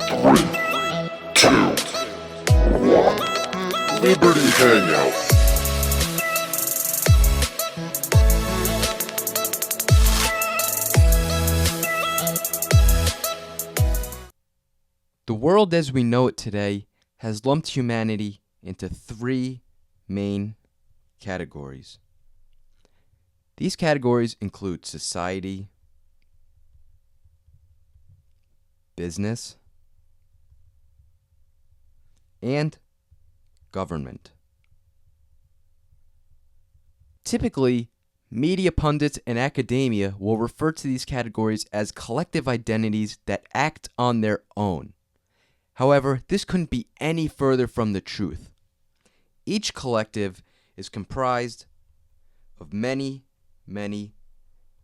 3, 2, 1. Liberty Hangout. The world as we know it today has lumped humanity into three main categories. These categories include society, business, and government. Typically, media pundits and academia will refer to these categories as collective identities that act on their own. However, this couldn't be any further from the truth. Each collective is comprised of many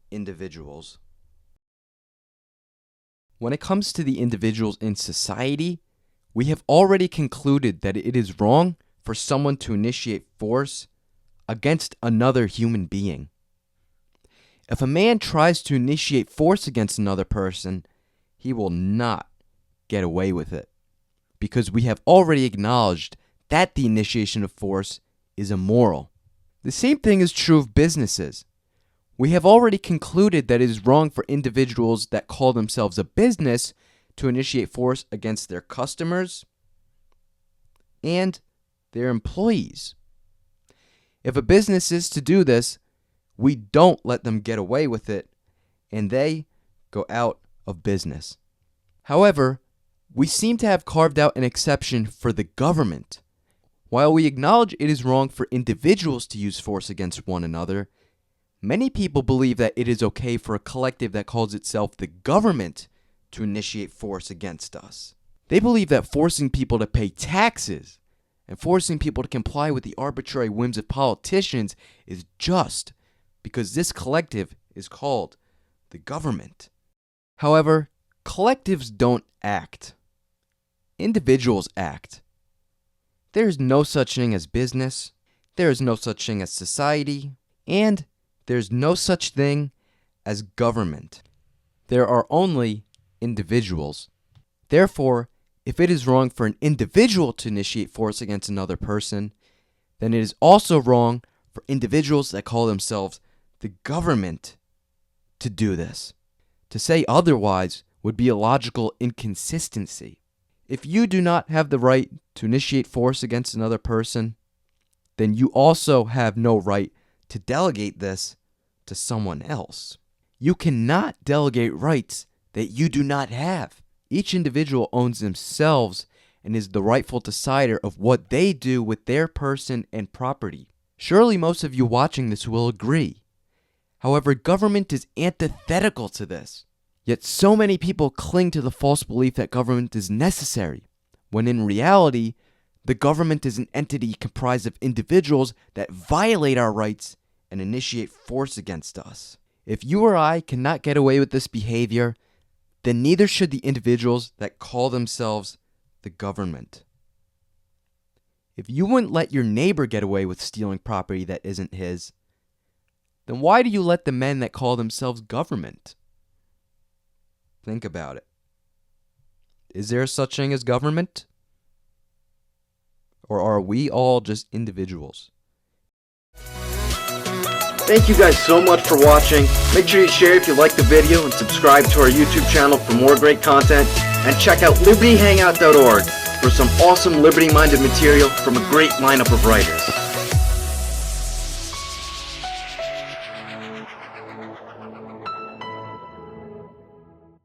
individuals. When it comes to the individuals in society, we have already concluded that it is wrong for someone to initiate force against another human being. If a man tries to initiate force against another person, he will not get away with it, because we have already acknowledged that the initiation of force is immoral. The same thing is true of businesses. We have already concluded that it is wrong for individuals that call themselves a business to initiate force against their customers and their employees. If a business is to do this, we don't let them get away with it, and they go out of business. However, we seem to have carved out an exception for the government. While we acknowledge it is wrong for individuals to use force against one another, many people believe that it is okay for a collective that calls itself the government to initiate force against us. They believe that forcing people to pay taxes and forcing people to comply with the arbitrary whims of politicians is just because this collective is called the government. However, collectives don't act. Individuals act. There is no such thing as business, there is no such thing as society, and there's no such thing as government. There are only individuals. Therefore, if it is wrong for an individual to initiate force against another person, then it is also wrong for individuals that call themselves the government to do this. To say otherwise would be a logical inconsistency. If you do not have the right to initiate force against another person, then you also have no right to delegate this to someone else. You cannot delegate rights that you do not have. Each individual owns themselves and is the rightful decider of what they do with their person and property. Surely most of you watching this will agree. However, government is antithetical to this. Yet so many people cling to the false belief that government is necessary, when in reality, the government is an entity comprised of individuals that violate our rights and initiate force against us. If you or I cannot get away with this behavior, then neither should the individuals that call themselves the government. If you wouldn't let your neighbor get away with stealing property that isn't his, then why do you let the men that call themselves government? Think about it. Is there such thing as government? Or are we all just individuals? Thank you guys so much for watching. Make sure you share if you like the video and subscribe to our YouTube channel for more great content. And check out libertyhangout.org for some awesome liberty-minded material from a great lineup of writers.